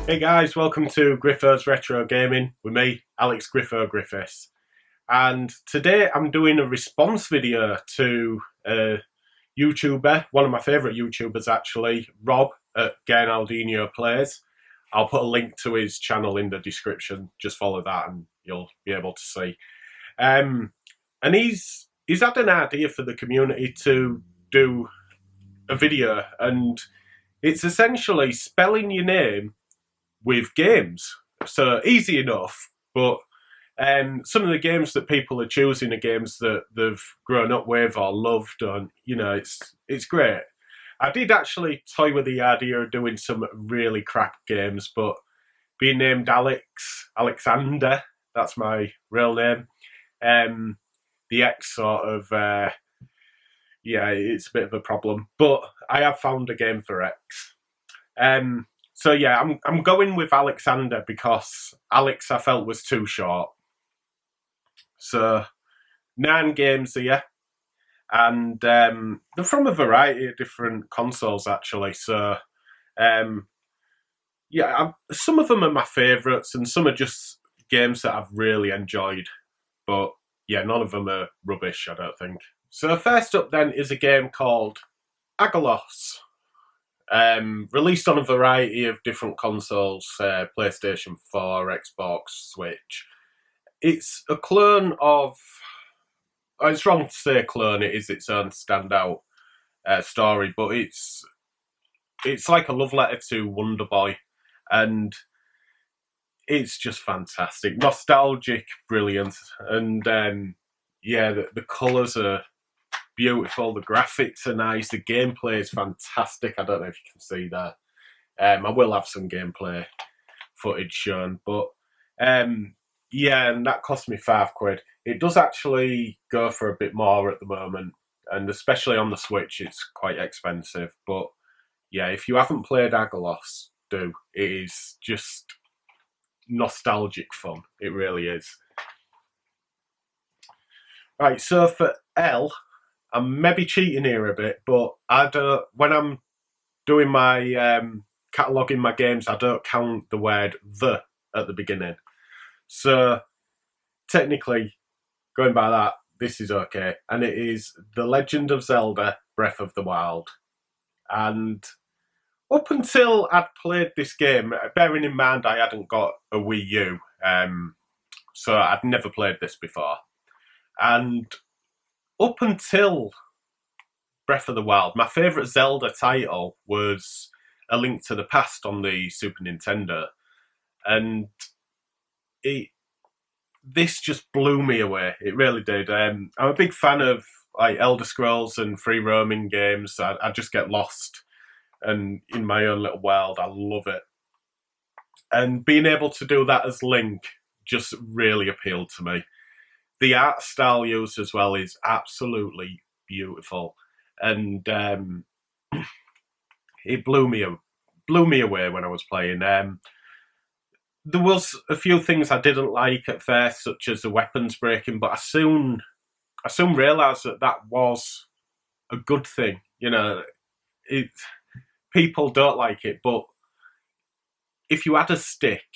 Hey guys, welcome to Griffith's Retro Gaming with me, Alex Griffiths. And today I'm doing a response video to a YouTuber, one of my favourite YouTubers actually, Rob at Gurnaldinho Plays. I'll put a link to his channel in the description. Just follow that and you'll be able to see. And he's had an idea for the community to do a video, and it's essentially spelling your name with games. So easy enough, but some of the games that people are choosing are games that they've grown up with or loved, and it's great. I did actually toy with the idea of doing some really crap games, but being named Alexander, that's my real name. The X sort of, it's a bit of a problem, but I have found a game for X. So yeah, I'm going with Alexander because Alex I felt was too short. So 9 games here, and they're from a variety of different consoles actually. So some of them are my favourites, and some are just games that I've really enjoyed. But yeah, none of them are rubbish, I don't think. So first up then is a game called Agolos. Released on a variety of different consoles, PlayStation 4, Xbox, Switch. It's a clone of... It's wrong to say clone, it is its own standout story, but it's like a love letter to Wonder Boy, and it's just fantastic. Nostalgic, brilliant, and the colours are beautiful, the graphics are nice, the gameplay is fantastic. I don't know if you can see that. I will have some gameplay footage shown, but and that cost me £5. It does actually go for a bit more at the moment, and especially on the Switch it's quite expensive. But yeah, if you haven't played Agolos, do. It is just nostalgic fun, it really is. Right, so for L, I'm maybe cheating here a bit, but when I'm doing my cataloguing my games, I don't count the word "the" at the beginning. So technically, going by that, this is okay. And it is The Legend of Zelda: Breath of the Wild. And up until I'd played this game, bearing in mind I hadn't got a Wii U, so I'd never played this before. And up until Breath of the Wild, my favourite Zelda title was A Link to the Past on the Super Nintendo. And this just blew me away. It really did. I'm a big fan of like Elder Scrolls and free roaming games. I just get lost and in my own little world. I love it. And being able to do that as Link just really appealed to me. The art style used as well is absolutely beautiful, and it blew me away when I was playing. There was a few things I didn't like at first, such as the weapons breaking, but I soon realised that was a good thing. People don't like it, but if you had a stick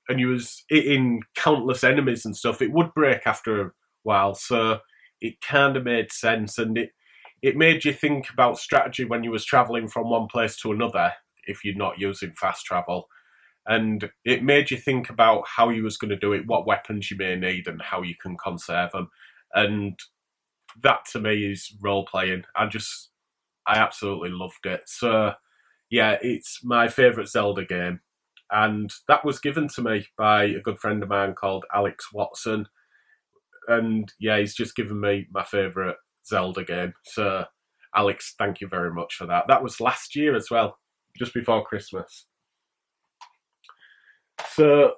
and you was hitting countless enemies and stuff, it would break after a while. So it kind of made sense, and it made you think about strategy when you was travelling from one place to another if you're not using fast travel. And it made you think about how you was going to do it, what weapons you may need, and how you can conserve them. And that to me is role playing. I absolutely loved it. So yeah, it's my favourite Zelda game. And that was given to me by a good friend of mine called Alex Watson. And yeah, he's just given me my favourite Zelda game. So Alex, thank you very much for that. That was last year as well, just before Christmas. So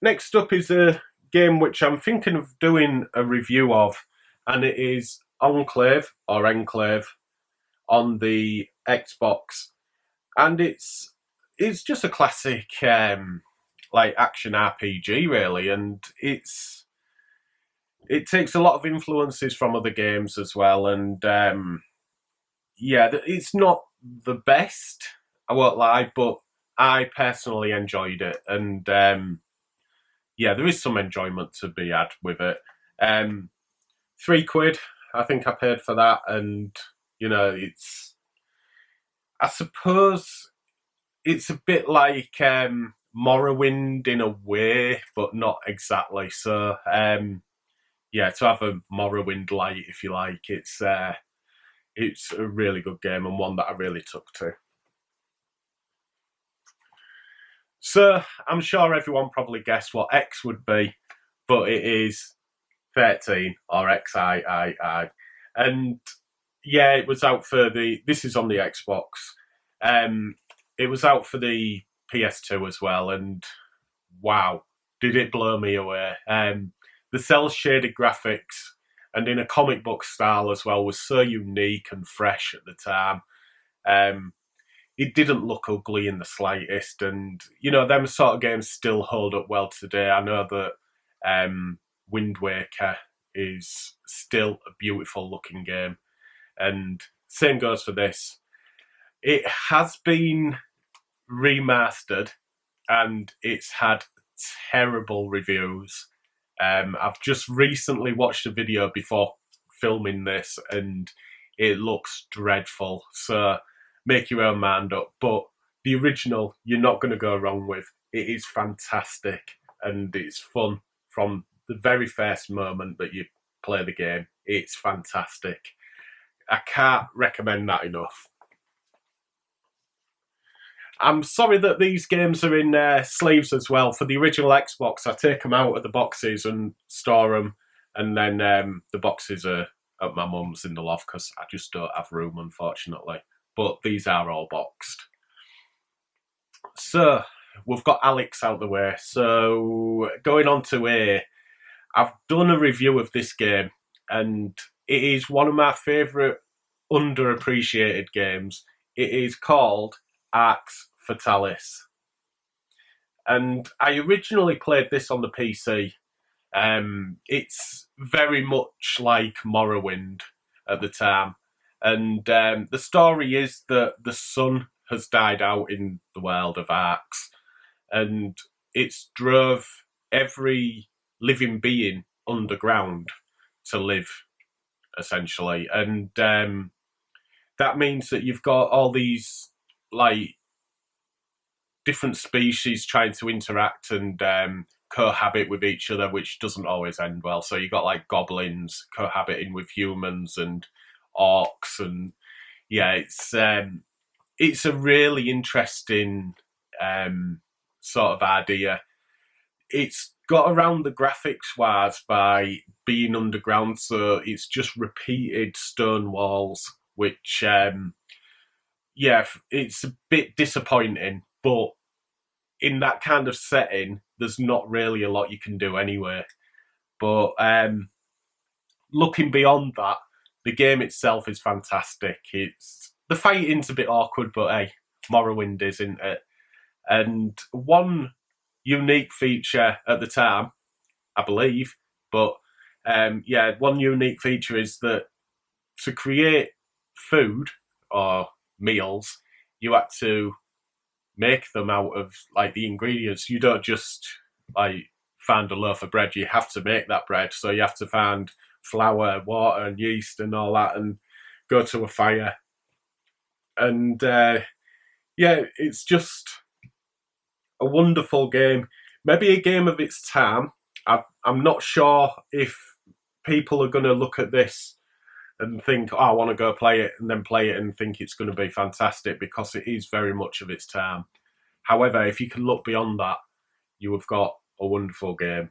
next up is a game which I'm thinking of doing a review of, and it is Enclave on the Xbox. And it's just a classic like action RPG really, and it takes a lot of influences from other games as well, and it's not the best, I won't lie, but I personally enjoyed it, and yeah, there is some enjoyment to be had with it. £3, I think I paid for that, and you know, I suppose it's a bit like Morrowind in a way, but not exactly. So yeah, to have a Morrowind light, if you like, it's a really good game and one that I really took to. So I'm sure everyone probably guessed what X would be, but it is 13 or XIII. And yeah, it was out for this is on the Xbox. It was out for the PS2 as well, and wow, did it blow me away. The cel-shaded graphics and in a comic book style as well was so unique and fresh at the time. It didn't look ugly in the slightest, and you know, them sort of games still hold up well today. I know that Wind Waker is still a beautiful looking game, and same goes for this. It has been remastered and it's had terrible reviews. I've just recently watched a video before filming this and it looks dreadful, so make your own mind up. But the original, you're not going to go wrong with. It is fantastic and it's fun from the very first moment that you play the game. It's fantastic. I can't recommend that enough. I'm sorry that these games are in sleeves as well. For the original Xbox, I take them out of the boxes and store them, and then the boxes are at my mum's in the loft because I just don't have room, unfortunately. But these are all boxed. So, we've got Alex out the way. So, going on to A, I've done a review of this game, and it is one of my favourite underappreciated games. It is called Arx Fatalis. And I originally played this on the PC. It's very much like Morrowind at the time. And the story is that the sun has died out in the world of Arx. And it's drove every living being underground to live, essentially. And that means that you've got all these like different species trying to interact and cohabit with each other, which doesn't always end well. So you've got like goblins cohabiting with humans and orcs, and yeah, it's a really interesting sort of idea. It's got around the graphics wise by being underground, so it's just repeated stone walls, which yeah, it's a bit disappointing, but in that kind of setting, there's not really a lot you can do anyway. But looking beyond that, the game itself is fantastic. The fighting's a bit awkward, but hey, Morrowind is, isn't it? And one unique feature at the time, I believe, but yeah, one unique feature is that to create food or meals, you had to make them out of like the ingredients. You don't just like find a loaf of bread, you have to make that bread. So you have to find flour, water and yeast and all that and go to a fire. And yeah, it's just a wonderful game. Maybe a game of its time. I'm not sure if people are going to look at this and think, oh, I want to go play it, and then play it and think it's going to be fantastic, because it is very much of its time. However, if you can look beyond that, you have got a wonderful game.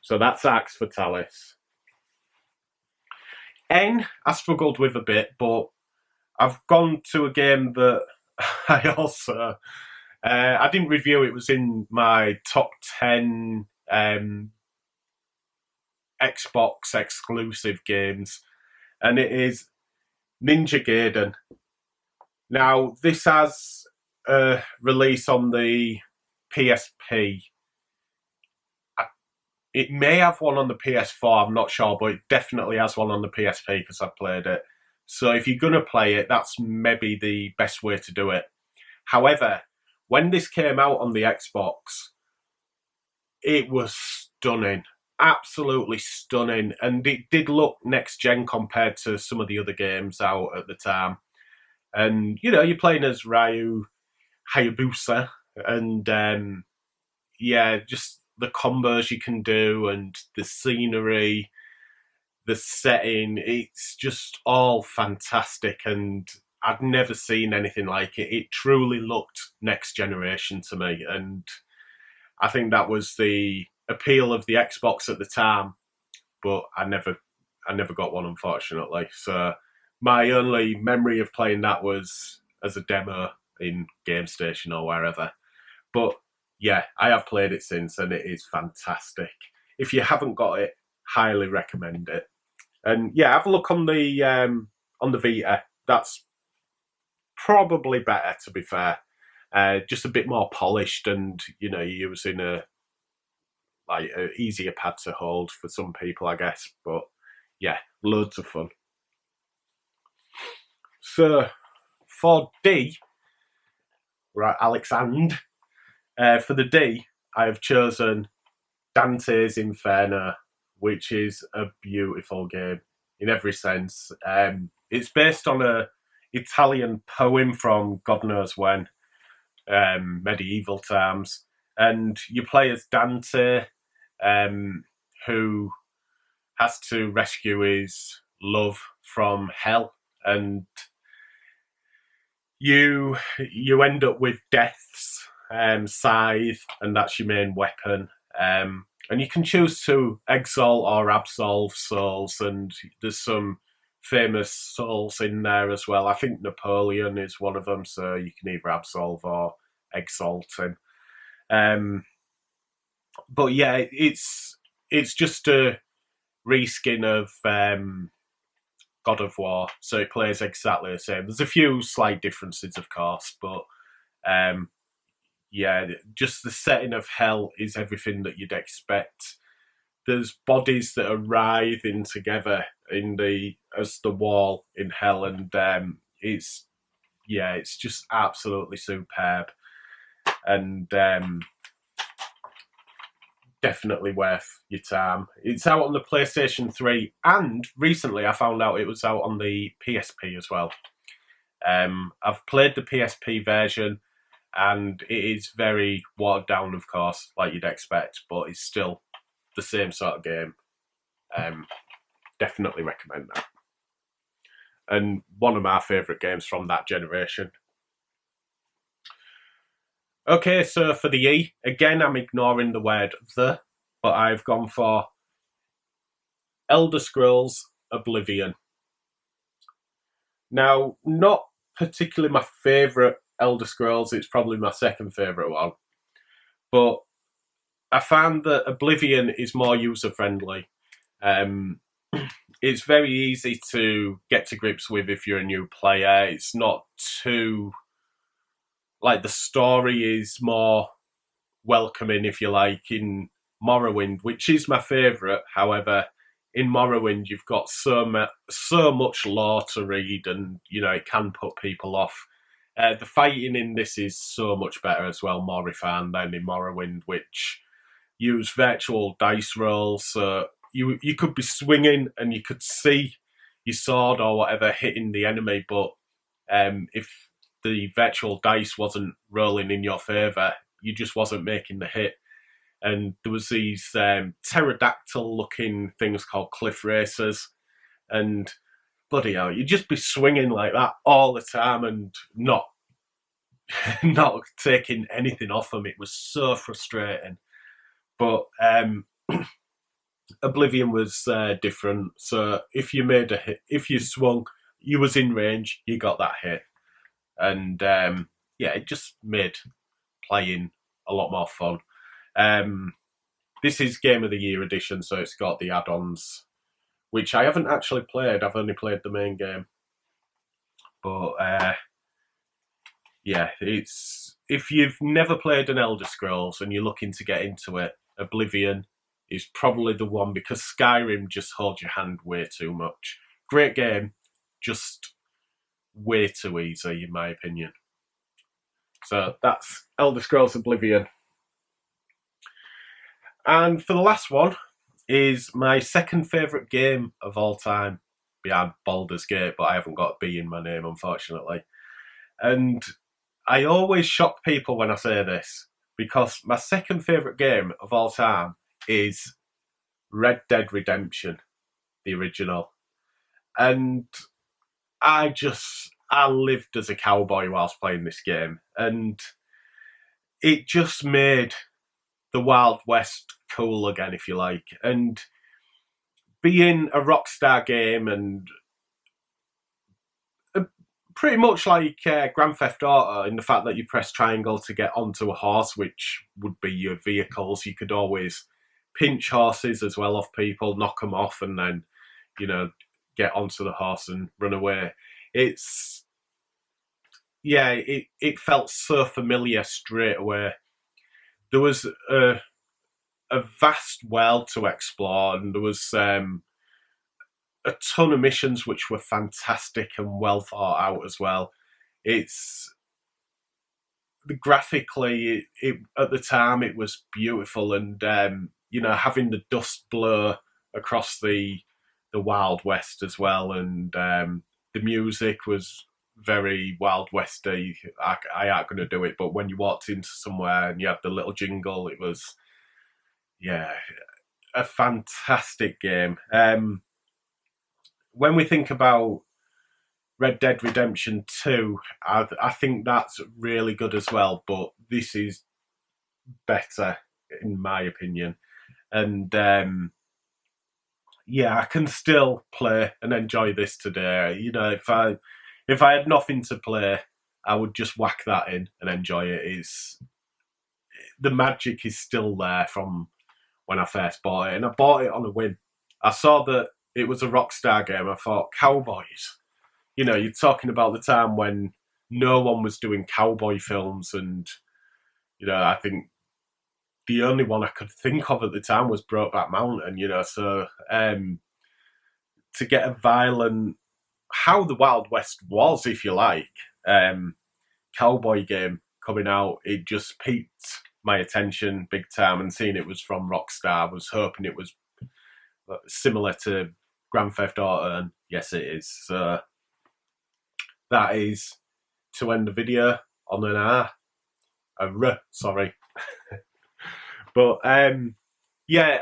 So that's Arx Fatalis. N, I struggled with a bit, but I've gone to a game that I also... I didn't review, it was in my top 10 Xbox exclusive games, and it is Ninja Gaiden. Now, this has a release on the PSP. It may have one on the PS4, I'm not sure, but it definitely has one on the PSP because I've played it. So if you're going to play it, that's maybe the best way to do it. However, when this came out on the Xbox, it was stunning. Absolutely stunning. And it did look next-gen compared to some of the other games out at the time. And, you know, you're playing as Ryu Hayabusa. And, yeah, just the combos you can do and the scenery, the setting. It's just all fantastic. And I'd never seen anything like it. It truly looked next generation to me. And I think that was the appeal of the Xbox at the time, but I never got one, unfortunately. So my only memory of playing that was as a demo in Game Station or wherever. But yeah, I have played it since, and it is fantastic. If you haven't got it, highly recommend it. And yeah, have a look on the Vita. That's probably better, to be fair. Just a bit more polished, and you know, you're using a easier pad to hold for some people, I guess. But yeah, loads of fun. So for D, right, Alex, and for the D, I have chosen Dantes Inferno, which is a beautiful game in every sense. It's based on a Italian poem from God knows when, medieval times, and you play as Dante, who has to rescue his love from hell, and you end up with Death's scythe, and that's your main weapon. And you can choose to exalt or absolve souls, and there's some famous souls in there as well. I think Napoleon is one of them, so you can either absolve or exalt him. But yeah, it's just a reskin of God of War, so it plays exactly the same. There's a few slight differences, of course, but yeah, just the setting of hell is everything that you'd expect. There's bodies that are writhing together as the wall in hell, and it's just absolutely superb, and definitely worth your time. It's out on the PlayStation 3, and recently I found out it was out on the PSP as well. I've played the PSP version, and it is very watered down, of course, like you'd expect, but it's still the same sort of game. Definitely recommend that. And one of my favourite games from that generation. Okay, so for the E, again, I'm ignoring the word the, but I've gone for Elder Scrolls Oblivion. Now, not particularly my favourite Elder Scrolls, it's probably my second favourite one. But I found that Oblivion is more user-friendly. It's very easy to get to grips with if you're a new player. It's not too... Like, the story is more welcoming, if you like, in Morrowind, which is my favourite. However, in Morrowind, you've got so much lore to read, and, you know, it can put people off. The fighting in this is so much better as well, more refined than in Morrowind, which use virtual dice rolls. So you could be swinging and you could see your sword or whatever hitting the enemy, but if the virtual dice wasn't rolling in your favour, you just wasn't making the hit. And there was these pterodactyl-looking things called cliff racers, and bloody hell, you'd just be swinging like that all the time and not taking anything off them. It was so frustrating. But Oblivion was different. So if you made a hit, if you swung, you was in range, you got that hit. And yeah, it just made playing a lot more fun. This is Game of the Year edition, so it's got the add-ons, which I haven't actually played. I've only played the main game. But yeah, it's if you've never played an Elder Scrolls and you're looking to get into it, Oblivion is probably the one, because Skyrim just holds your hand way too much. Great game, just way too easy, in my opinion. So that's Elder Scrolls Oblivion. And for the last one is my second favourite game of all time, behind Baldur's Gate, but I haven't got a B in my name, unfortunately. And I always shock people when I say this, because my second favourite game of all time is Red Dead Redemption, the original. And I lived as a cowboy whilst playing this game, and it just made the Wild West cool again, if you like. And being a Rockstar game, and pretty much like Grand Theft Auto, in the fact that you press triangle to get onto a horse, which would be your vehicles. You could always pinch horses as well off people, knock them off, and then, get onto the horse and run away. It felt so familiar straight away. There was a vast world to explore, and there was a ton of missions which were fantastic and well thought out as well. Graphically, at the time it was beautiful, and having the dust blur across the Wild West as well, and the music was very Wild Westy. I ain't going to do it, but when you walked into somewhere and you had the little jingle, it was, a fantastic game. When we think about Red Dead Redemption 2, I think that's really good as well, but this is better, in my opinion. And I can still play and enjoy this today. If I had nothing to play, I would just whack that in and enjoy it. The magic is still there from when I first bought it, and I bought it on a whim. I saw that it was a Rockstar game. I thought, cowboys. You're talking about the time when no one was doing cowboy films, and I think the only one I could think of at the time was Brokeback Mountain. So to get a violent, how the Wild West was, if you like, cowboy game coming out, it just piqued my attention big time. And seeing it was from Rockstar, I was hoping it was similar to Grand Theft Auto, and yes, it is. So that is to end the video on an R. Sorry. But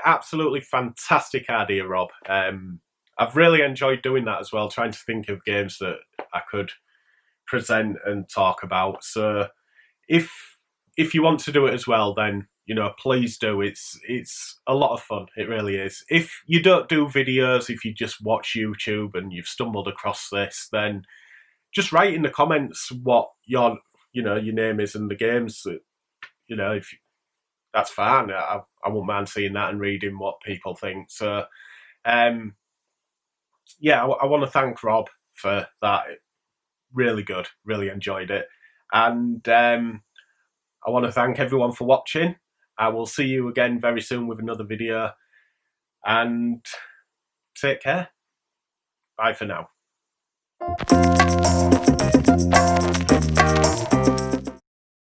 absolutely fantastic idea, Rob. I've really enjoyed doing that as well, trying to think of games that I could present and talk about. So if you want to do it as well, then please do. It's a lot of fun. It really is. If you don't do videos, if you just watch YouTube and you've stumbled across this, then just write in the comments what your name is and the games that if that's fine. I won't mind seeing that and reading what people think. So I want to thank Rob for that. Really good. Really enjoyed it. And I want to thank everyone for watching. I will see you again very soon with another video. And take care. Bye for now.